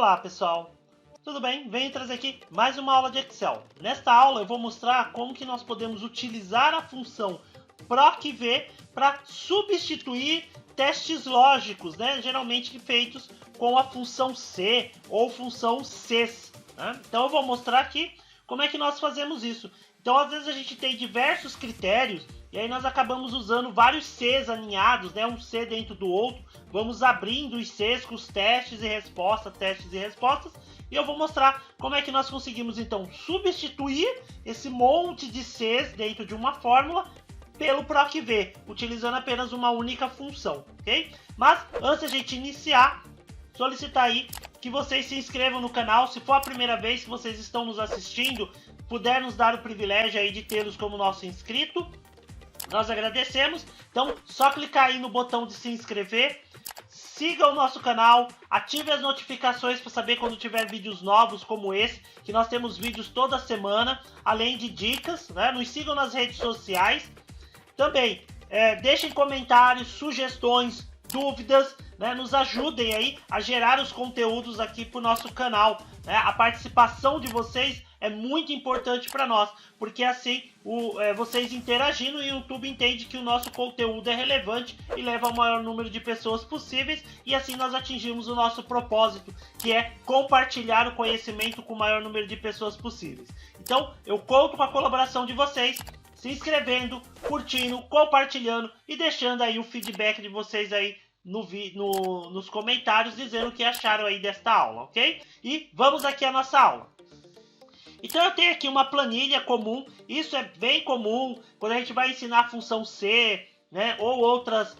Olá pessoal, tudo bem? Venho trazer aqui mais uma aula de Excel. Nesta aula eu vou mostrar como que nós podemos utilizar a função PROC-V para substituir testes lógicos, né? Geralmente feitos com a função C ou função CES. Né? Então eu vou mostrar aqui como é que nós fazemos isso. Então às vezes a gente tem diversos critérios e aí nós acabamos usando vários Cs alinhados, né? Um C dentro do outro. Vamos abrindo os Cs com os testes e respostas, e eu vou mostrar como é que nós conseguimos então substituir esse monte de Cs dentro de uma fórmula pelo PROC-V, utilizando apenas uma única função, ok? Mas antes de a gente iniciar, solicitar aí que vocês se inscrevam no canal. Se for a primeira vez que vocês estão nos assistindo, puder nos dar o privilégio aí de tê-los como nosso inscrito, nós agradecemos. Então, só clicar aí no botão de se inscrever, siga o nosso canal, ative as notificações para saber quando tiver vídeos novos como esse, que nós temos vídeos toda semana, além de dicas, né? Nos sigam nas redes sociais. Também, deixem comentários, sugestões, dúvidas, né? Nos ajudem aí a gerar os conteúdos aqui para o nosso canal. Né? A participação de vocês é muito importante para nós, porque assim vocês interagindo, o YouTube entende que o nosso conteúdo é relevante e leva ao maior número de pessoas possíveis, e assim nós atingimos o nosso propósito, que é compartilhar o conhecimento com o maior número de pessoas possíveis. Então eu conto com a colaboração de vocês, se inscrevendo, curtindo, compartilhando e deixando aí o feedback de vocês aí nos comentários, dizendo o que acharam aí desta aula, ok? E vamos aqui à nossa aula. Então eu tenho aqui uma planilha comum, isso é bem comum quando a gente vai ensinar a função C, né, ou outras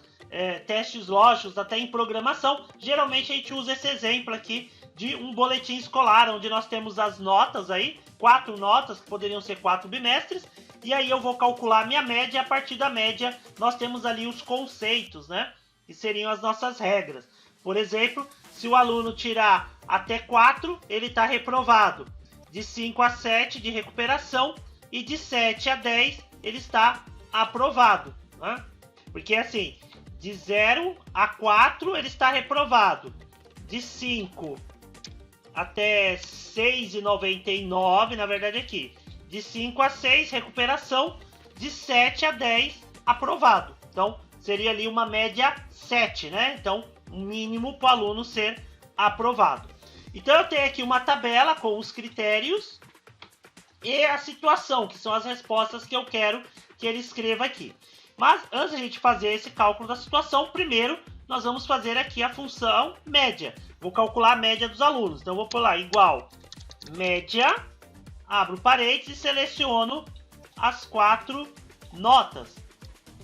testes lógicos, até em programação. Geralmente a gente usa esse exemplo aqui de um boletim escolar, onde nós temos as notas aí, 4 notas, que poderiam ser 4 bimestres, e aí eu vou calcular a minha média, e a partir da média nós temos ali os conceitos, né, que seriam as nossas regras. Por exemplo, se o aluno tirar até 4, ele está reprovado. De 5 a 7 de recuperação e de 7 a 10 ele está aprovado. Né? Porque assim, de 0 a 4 ele está reprovado. De 5 até 6,99, na verdade aqui. De 5 a 6, recuperação. De 7 a 10, aprovado. Então, seria ali uma média 7, né? Então, um mínimo para o aluno ser aprovado. Então eu tenho aqui uma tabela com os critérios e a situação, que são as respostas que eu quero que ele escreva aqui. Mas antes de a gente fazer esse cálculo da situação, primeiro nós vamos fazer aqui a função média. Vou calcular a média dos alunos. Então eu vou pôr lá igual média, abro parênteses e seleciono as 4 notas.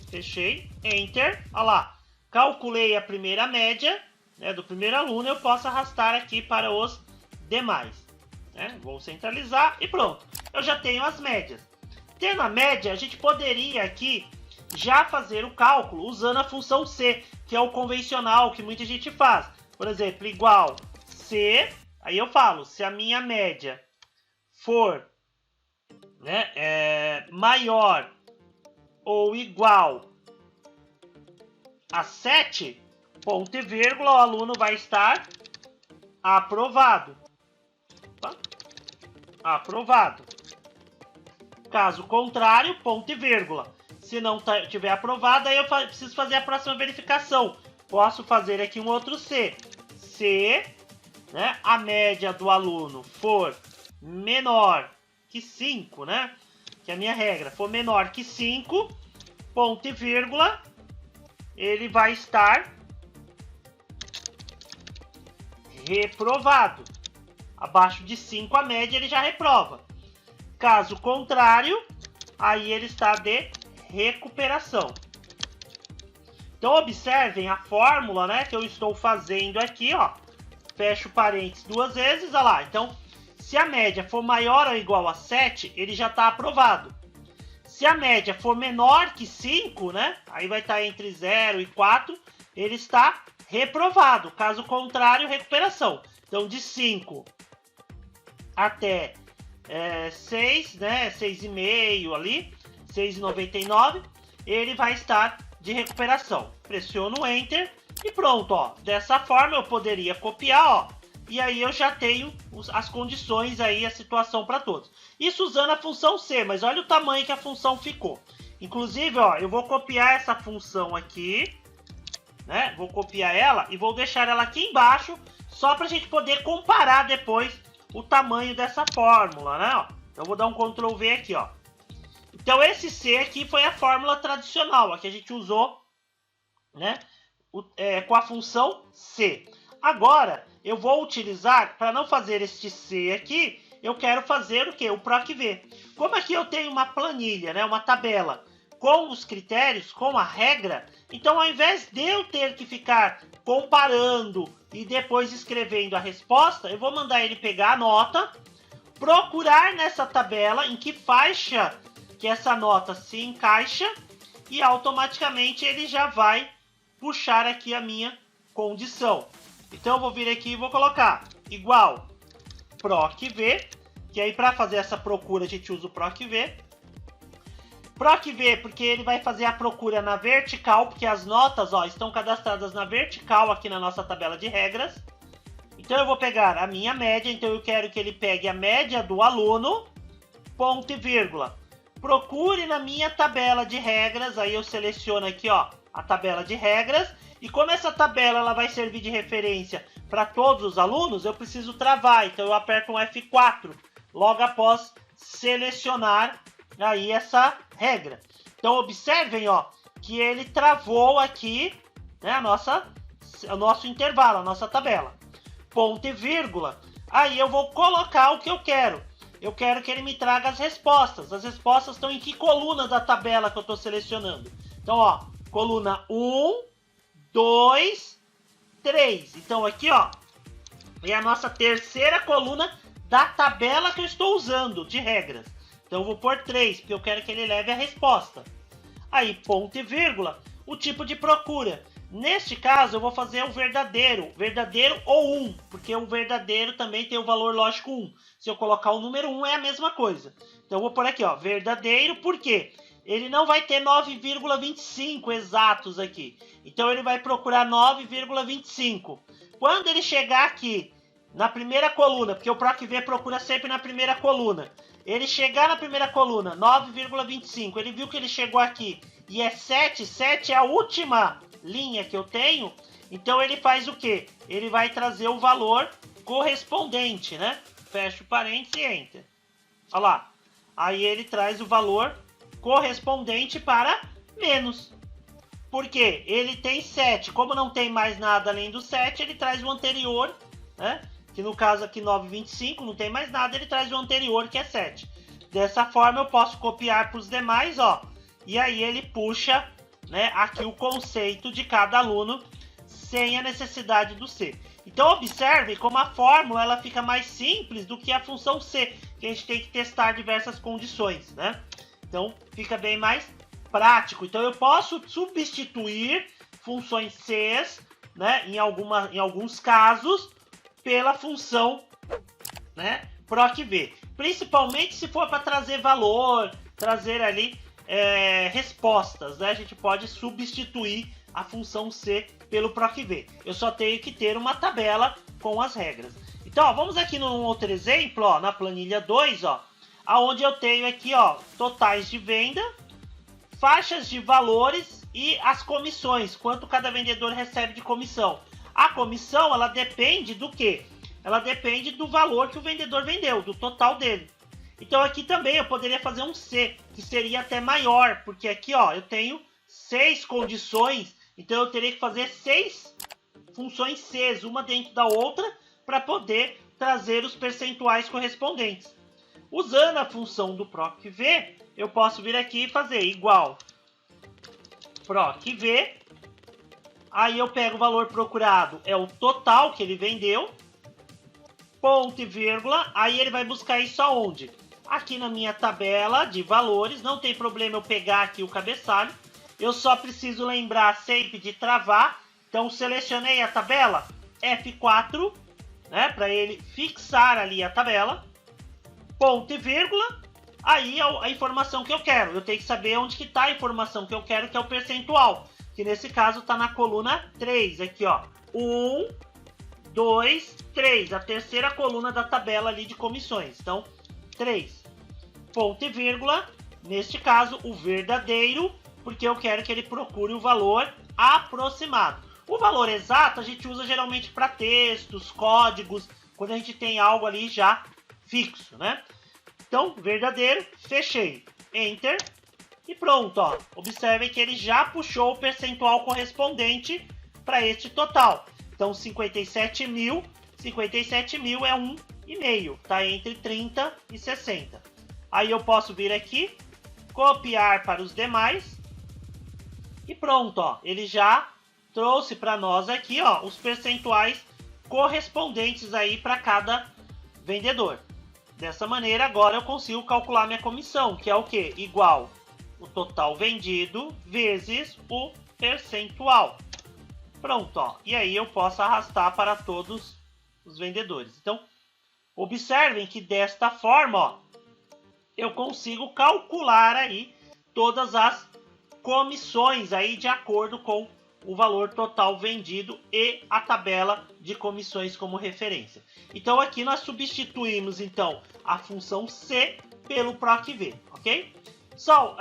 Fechei, Enter, olha lá. Calculei a primeira média, né, do primeiro aluno, eu posso arrastar aqui para os demais. Né? Vou centralizar e pronto. Eu já tenho as médias. Tendo a média, a gente poderia aqui já fazer o cálculo usando a função C, que é o convencional, que muita gente faz. Por exemplo, igual C, aí eu falo, se a minha média for, né, maior ou igual a 7, ponto e vírgula, o aluno vai estar aprovado. Tá? Aprovado. Caso contrário, ponto e vírgula. Se não tiver aprovado, aí eu preciso fazer a próxima verificação. Posso fazer aqui um outro C. Se, né, a média do aluno for menor que 5, né? Que a minha regra for menor que 5, ponto e vírgula, ele vai estar reprovado. Abaixo de 5 a média ele já reprova. Caso contrário, aí ele está de recuperação. Então observem a fórmula, né, que eu estou fazendo aqui, ó. Fecho parênteses 2 vezes, olha lá. Então, se a média for maior ou igual a 7, ele já está aprovado. Se a média for menor que 5, né, aí vai estar entre 0 e 4, ele está reprovado. Caso contrário, recuperação. Então, de 5 até 6, né, 6,5 ali, 6,99, ele vai estar de recuperação. Pressiono Enter e pronto, ó. Dessa forma eu poderia copiar, ó, e aí eu já tenho as condições aí, a situação para todos. Isso usando a função C, mas olha o tamanho que a função ficou. Inclusive, ó, eu vou copiar essa função aqui, né? Vou copiar ela e vou deixar ela aqui embaixo, só para a gente poder comparar depois o tamanho dessa fórmula, né? Ó, então, eu vou dar um Ctrl V aqui, ó. Então, esse C aqui foi a fórmula tradicional, a que a gente usou, né? Com a função C. Agora, eu vou utilizar, para não fazer este C aqui, eu quero fazer o quê? O PROC-V. Como aqui eu tenho uma planilha, né? Uma tabela com os critérios, com a regra, então ao invés de eu ter que ficar comparando e depois escrevendo a resposta, eu vou mandar ele pegar a nota, procurar nessa tabela em que faixa que essa nota se encaixa e automaticamente ele já vai puxar aqui a minha condição. Então eu vou vir aqui e vou colocar igual PROC-V, que aí para fazer essa procura a gente usa o PROC-V. PROC-V porque ele vai fazer a procura na vertical, porque as notas, ó, estão cadastradas na vertical aqui na nossa tabela de regras. Então eu vou pegar a minha média, então eu quero que ele pegue a média do aluno, ponto e vírgula. Procure na minha tabela de regras, aí eu seleciono aqui, ó, a tabela de regras. E como essa tabela ela vai servir de referência para todos os alunos, eu preciso travar. Então eu aperto um F4 logo após selecionar aí essa regra. Então observem, ó, que ele travou aqui, né, o nosso intervalo, a nossa tabela. Ponto e vírgula. Aí eu vou colocar o que eu quero. Eu quero que ele me traga as respostas. As respostas estão em que coluna da tabela que eu estou selecionando? Então, ó, coluna 1, 2, 3. Então aqui, ó, é a nossa terceira coluna da tabela que eu estou usando de regras. Então eu vou pôr 3, porque eu quero que ele leve a resposta. Aí, ponto e vírgula, o tipo de procura. Neste caso, eu vou fazer o verdadeiro ou 1, porque o verdadeiro também tem o valor lógico 1. Se eu colocar o número 1, é a mesma coisa. Então eu vou pôr aqui, ó, verdadeiro, por quê? Ele não vai ter 9,25 exatos aqui. Então ele vai procurar 9,25. Quando ele chegar aqui na primeira coluna, porque o PROC-V procura sempre na primeira coluna. Ele chegar na primeira coluna, 9,25. Ele viu que ele chegou aqui e é 7. 7 é a última linha que eu tenho. Então ele faz o quê? Ele vai trazer o valor correspondente, né? Fecha o parênteses e Enter. Olha lá. Aí ele traz o valor correspondente para menos. Por quê? Ele tem 7. Como não tem mais nada além do 7, ele traz o anterior, né? Que no caso aqui 9,25, não tem mais nada, ele traz o anterior, que é 7. Dessa forma eu posso copiar para os demais, ó. E aí ele puxa, né, aqui o conceito de cada aluno, sem a necessidade do C. Então observe como a fórmula ela fica mais simples do que a função C, que a gente tem que testar diversas condições, né? Então fica bem mais prático. Então eu posso substituir funções Cs, né, em alguns casos, pela função, né, PROC-V. Principalmente se for para trazer valor, trazer ali respostas, né? A gente pode substituir a função C pelo PROC-V. Eu só tenho que ter uma tabela com as regras. Então, ó, vamos aqui num outro exemplo, ó, na planilha 2, ó, aonde eu tenho aqui, ó, totais de venda, faixas de valores e as comissões, quanto cada vendedor recebe de comissão. A comissão, ela depende do quê? Ela depende do valor que o vendedor vendeu, do total dele. Então aqui também eu poderia fazer um C, que seria até maior, porque aqui, ó, eu tenho 6 condições, então eu teria que fazer 6 funções Cs, uma dentro da outra, para poder trazer os percentuais correspondentes. Usando a função do PROC-V, eu posso vir aqui e fazer igual PROC-V. Aí eu pego o valor procurado, é o total que ele vendeu, ponto e vírgula, aí ele vai buscar isso aonde? Aqui na minha tabela de valores, não tem problema eu pegar aqui o cabeçalho, eu só preciso lembrar sempre de travar, então selecionei a tabela, F4, né, para ele fixar ali a tabela, ponto e vírgula, aí a informação que eu quero, eu tenho que saber onde que está a informação que eu quero, que é o percentual, que nesse caso está na coluna 3, aqui ó, 1, 2, 3, a terceira coluna da tabela ali de comissões. Então, 3, ponto e vírgula, neste caso, o verdadeiro, porque eu quero que ele procure o valor aproximado. O valor exato a gente usa geralmente para textos, códigos, quando a gente tem algo ali já fixo, né? Então, verdadeiro, fechei, Enter, e pronto, ó. Observem que ele já puxou o percentual correspondente para este total. Então, 57 mil é 1,5, tá? Entre 30 e 60. Aí eu posso vir aqui, copiar para os demais, e pronto, ó. Ele já trouxe para nós aqui, ó, os percentuais correspondentes aí para cada vendedor. Dessa maneira, agora eu consigo calcular minha comissão, que é o quê? Igual o total vendido vezes o percentual. Pronto, ó. E aí eu posso arrastar para todos os vendedores. Então, observem que desta forma, ó, eu consigo calcular aí todas as comissões aí de acordo com o valor total vendido e a tabela de comissões como referência. Então aqui nós substituímos então a função C pelo PROC-V, ok? Pessoal,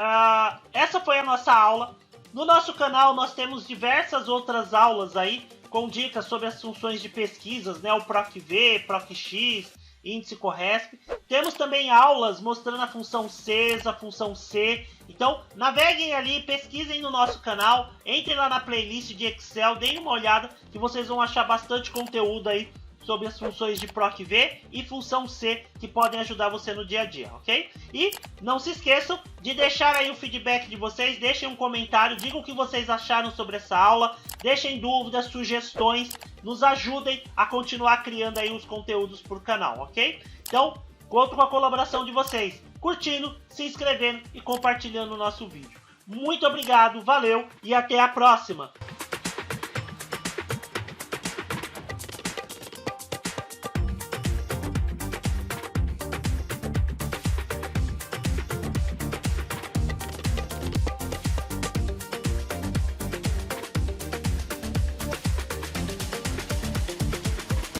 essa foi a nossa aula. No nosso canal nós temos diversas outras aulas aí com dicas sobre as funções de pesquisas, né? O PROC-V, PROC-X, índice Corresp. Temos também aulas mostrando a função CES, a função C. Então, naveguem ali, pesquisem no nosso canal, entrem lá na playlist de Excel, deem uma olhada que vocês vão achar bastante conteúdo aí sobre as funções de PROC-V e função C que podem ajudar você no dia a dia, ok? E não se esqueçam de deixar aí o feedback de vocês, deixem um comentário, digam o que vocês acharam sobre essa aula, deixem dúvidas, sugestões, nos ajudem a continuar criando aí os conteúdos para o canal, ok? Então, conto com a colaboração de vocês, curtindo, se inscrevendo e compartilhando o nosso vídeo. Muito obrigado, valeu e até a próxima!